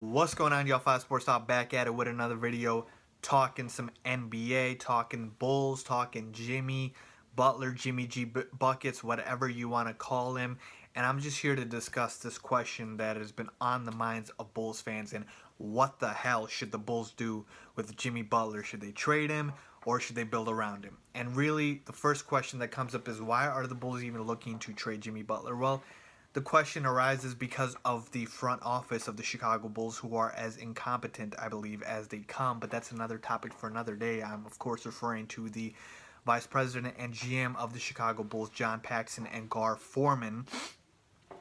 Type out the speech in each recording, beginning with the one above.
What's going on, y'all? 5 Sports Talk back at it with another video, talking some NBA, talking Bulls, talking Jimmy Butler, Jimmy G Buckets, whatever you want to call him. And I'm just here to discuss this question that has been on the minds of Bulls fans. And what the hell should the Bulls do with Jimmy Butler? Should they trade him or should they build around him? And really, the first question that comes up is, why are the Bulls even looking to trade Jimmy Butler? Well, the question arises because of the front office of the Chicago Bulls, who are as incompetent, I believe, as they come. But that's another topic for another day. I'm, of course, referring to the Vice President and GM of the Chicago Bulls, John Paxson and Gar Forman,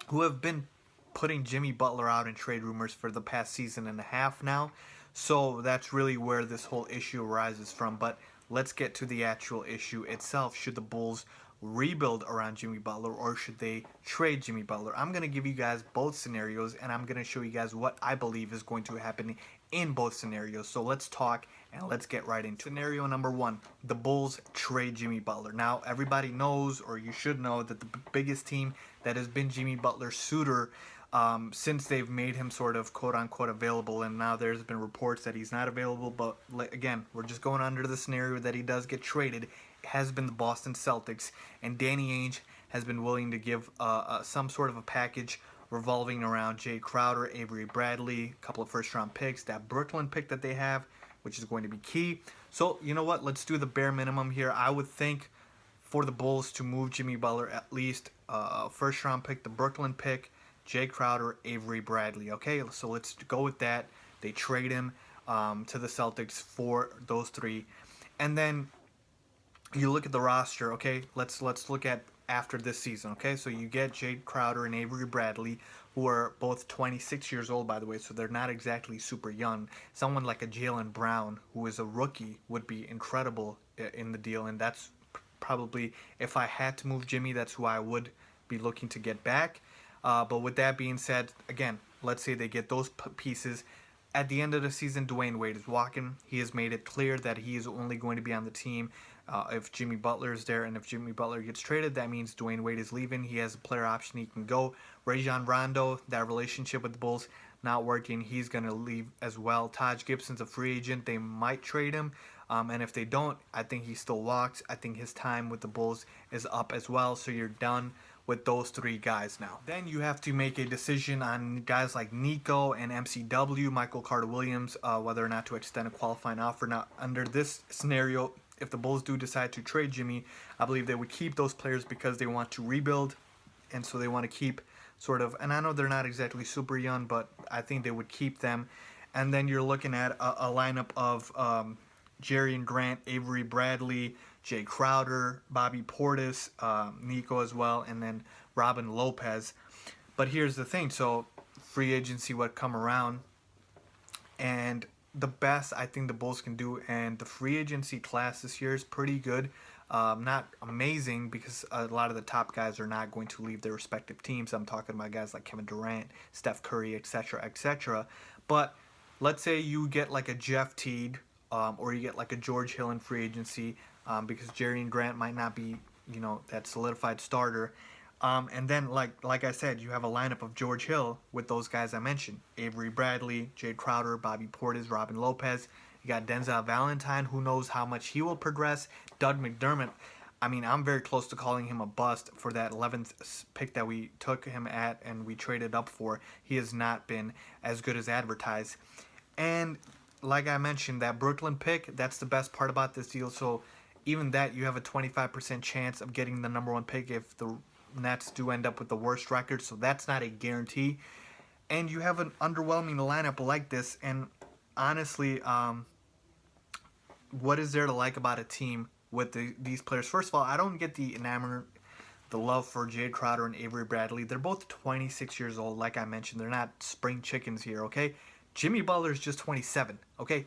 who have been putting Jimmy Butler out in trade rumors for the past season and a half now. So that's really where this whole issue arises from. But let's get to the actual issue itself. Should the Bulls rebuild around Jimmy Butler or should they trade Jimmy Butler? I'm going to give you guys both scenarios and I'm going to show you guys what I believe is going to happen in both scenarios. So let's talk and let's get right into it. Scenario number one, the Bulls trade Jimmy Butler. Now, everybody knows, or you should know, that the biggest team that has been Jimmy Butler's suitor since they've made him sort of quote-unquote available, and now there's been reports that he's not available, but again, we're just going under the scenario that he does get traded, has been the Boston Celtics, and Danny Ainge has been willing to give some sort of a package revolving around Jay Crowder, Avery Bradley, a couple of first-round picks, that Brooklyn pick that they have, which is going to be key. So, you know what? Let's do the bare minimum here. I would think for the Bulls to move Jimmy Butler, at least a first-round pick, the Brooklyn pick, Jay Crowder, Avery Bradley. Okay, so let's go with that. They trade him to the Celtics for those three. And then you look at the roster, okay? Let's look at after this season, okay? So you get Jay Crowder and Avery Bradley, who are both 26 years old, by the way, so they're not exactly super young. Someone like a Jaylen Brown, who is a rookie, would be incredible in the deal, and that's probably, if I had to move Jimmy, that's who I would be looking to get back. But with that being said, again, let's say they get those pieces. At the end of the season, Dwayne Wade is walking. He has made it clear that he is only going to be on the team if Jimmy Butler is there. And if Jimmy Butler gets traded, that means Dwayne Wade is leaving. He has a player option. He can go. Rajon Rondo, that relationship with the Bulls not working. He's going to leave as well. Taj Gibson's a free agent. They might trade him. And if they don't, I think he still walks. I think his time with the Bulls is up as well. So you're done with those three guys now. Then you have to make a decision on guys like Nico and MCW, Michael Carter-Williams, whether or not to extend a qualifying offer. Now, under this scenario, if the Bulls do decide to trade Jimmy, I believe they would keep those players because they want to rebuild, and so they want to keep sort of, and I know they're not exactly super young, but I think they would keep them. And then you're looking at a lineup of Jerian Grant, Avery Bradley, Jay Crowder, Bobby Portis, Nico as well, and then Robin Lopez. But here's the thing. So free agency would come around, and the best I think the Bulls can do, and the free agency class this year is pretty good. Not amazing because a lot of the top guys are not going to leave their respective teams. I'm talking about guys like Kevin Durant, Steph Curry, etc., etc. But let's say you get like a Jeff Teague, or you get like a George Hill in free agency, because Jerian Grant might not be, that solidified starter. And then, like I said, you have a lineup of George Hill with those guys I mentioned. Avery Bradley, Jay Crowder, Bobby Portis, Robin Lopez. You got Denzel Valentine, who knows how much he will progress. Doug McDermott, I mean, I'm very close to calling him a bust for that 11th pick that we took him at and we traded up for. He has not been as good as advertised. And like I mentioned, that Brooklyn pick, that's the best part about this deal. So even that, you have a 25% chance of getting the number one pick if the Nets do end up with the worst record. So that's not a guarantee. And you have an underwhelming lineup like this. And honestly, what is there to like about a team with these players? First of all, I don't get the love for Jay Crowder and Avery Bradley. They're both 26 years old. Like I mentioned, they're not spring chickens here, okay? Jimmy Butler is just 27, okay?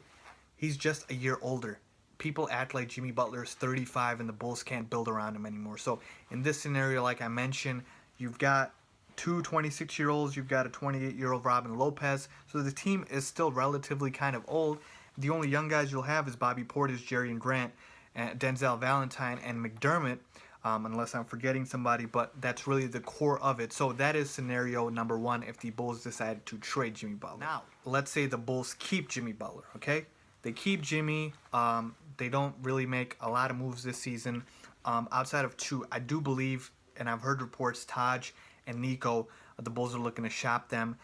He's just a year older. People act like Jimmy Butler is 35 and the Bulls can't build around him anymore. So in this scenario, like I mentioned, you've got two 26-year-olds, you've got a 28-year-old Robin Lopez. So the team is still relatively kind of old. The only young guys you'll have is Bobby Portis, Jerian Grant, Denzel Valentine, and McDermott. unless I'm forgetting somebody, but that's really the core of it. So that is scenario number one if the Bulls decided to trade Jimmy Butler. Now, let's say the Bulls keep Jimmy Butler, okay? They keep Jimmy. They don't really make a lot of moves this season. Outside of two, I do believe, and I've heard reports, Taj and Nico, the Bulls are looking to shop them.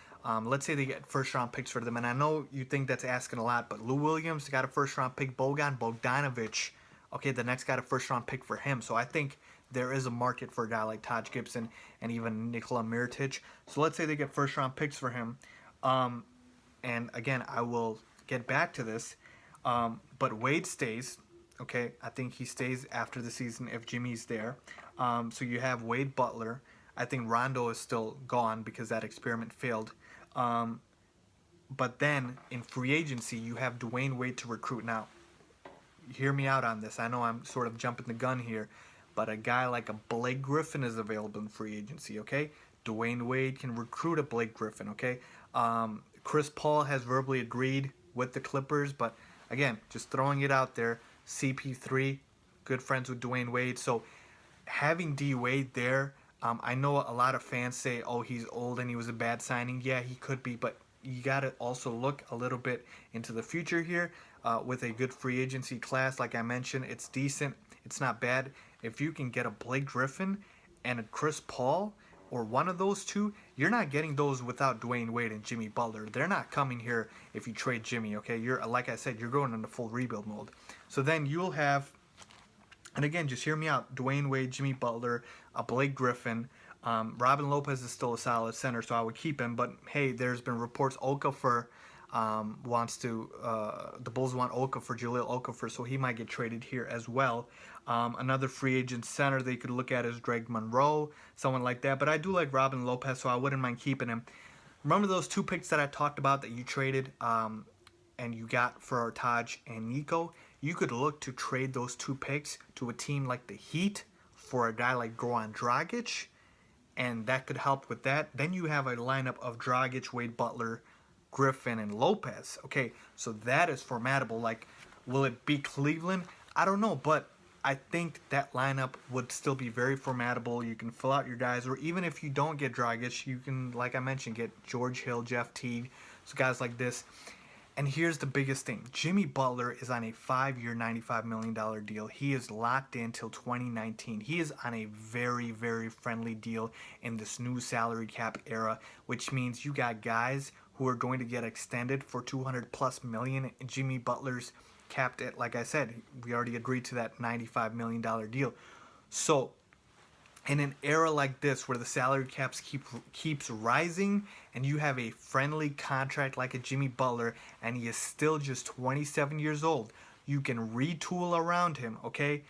Let's say they get first-round picks for them, and I know you think that's asking a lot, but Lou Williams got a first-round pick, Bogdanovich, okay, the next got a first-round pick for him. So I think there is a market for a guy like Taj Gibson and even Nikola Mirotic. So let's say they get first-round picks for him. And again, I will get back to this. But Wade stays, okay? I think he stays after the season if Jimmy's there. So you have Wade Butler. I think Rondo is still gone because that experiment failed. But then in free agency, you have Dwayne Wade to recruit. Now, hear me out on this. I know I'm sort of jumping the gun here, but a guy like a Blake Griffin is available in free agency, okay? Dwayne Wade can recruit a Blake Griffin, okay? Chris Paul has verbally agreed with the Clippers, but again, just throwing it out there, CP3, good friends with Dwayne Wade. So having D Wade there, I know a lot of fans say, oh, he's old and he was a bad signing. Yeah, he could be, but you got to also look a little bit into the future here with a good free agency class. Like I mentioned, it's decent. It's not bad. If you can get a Blake Griffin and a Chris Paul or one of those two, you're not getting those without Dwayne Wade and Jimmy Butler. They're not coming here if you trade Jimmy, okay? You're, like I said, you're going into full rebuild mode. So then you'll have, and again, just hear me out, Dwayne Wade, Jimmy Butler, Blake Griffin. Robin Lopez is still a solid center, so I would keep him. But, hey, there's been reports Okafor wants to, the Bulls want Okafor, Jahlil Okafor, so he might get traded here as well. Another free agent center they could look at is Greg Monroe, someone like that. But I do like Robin Lopez, so I wouldn't mind keeping him. Remember those two picks that I talked about that you traded and you got for Taj and Nico? You could look to trade those two picks to a team like the Heat for a guy like Goran Dragic, and that could help with that. Then you have a lineup of Dragic, Wade Butler, Griffin, and Lopez. Okay, so that is formidable. Like, will it be Cleveland? I don't know, but I think that lineup would still be very formidable. You can fill out your guys, or even if you don't get Dragic, you can, like I mentioned, get George Hill, Jeff Teague, so guys like this. And here's the biggest thing. Jimmy Butler is on a 5-year, $95 million deal. He is locked in till 2019. He is on a very, very friendly deal in this new salary cap era, which means you got guys who are going to get extended for $200+ million. Jimmy Butler's capped at, like I said, we already agreed to that $95 million deal. So in an era like this where the salary caps keeps rising and you have a friendly contract like a Jimmy Butler and he is still just 27 years old, you can retool around him, okay?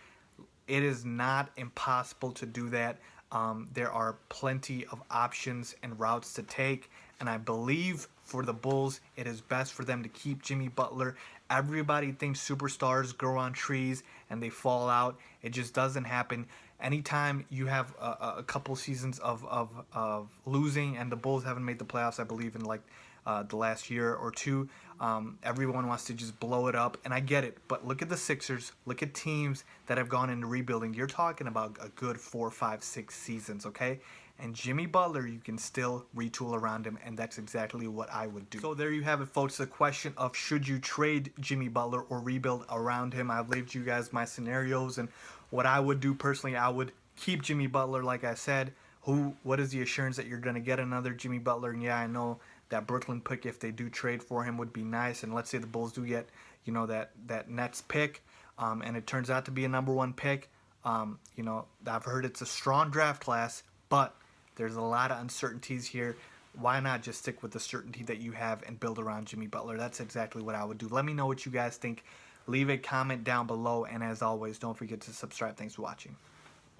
It is not impossible to do that. There are plenty of options and routes to take, and I believe for the Bulls, it is best for them to keep Jimmy Butler. Everybody thinks superstars grow on trees and they fall out. It just doesn't happen. Anytime you have a couple seasons of losing, and the Bulls haven't made the playoffs, I believe, in like the last year or two, everyone wants to just blow it up, and I get it. But look at the Sixers. Look at teams that have gone into rebuilding. You're talking about a good 4, 5, 6 seasons, okay? And Jimmy Butler, you can still retool around him, and that's exactly what I would do. So there you have it, folks. The question of should you trade Jimmy Butler or rebuild around him. I've laid you guys my scenarios and what I would do personally. I would keep Jimmy Butler, like I said. What is the assurance that you're going to get another Jimmy Butler? And yeah, I know that Brooklyn pick, if they do trade for him, would be nice. And let's say the Bulls do get, you know, that Nets pick, and it turns out to be a #1 pick. You know, I've heard it's a strong draft class, but there's a lot of uncertainties here. Why not just stick with the certainty that you have and build around Jimmy Butler? That's exactly what I would do. Let me know what you guys think. Leave a comment down below, and as always, don't forget to subscribe. Thanks for watching.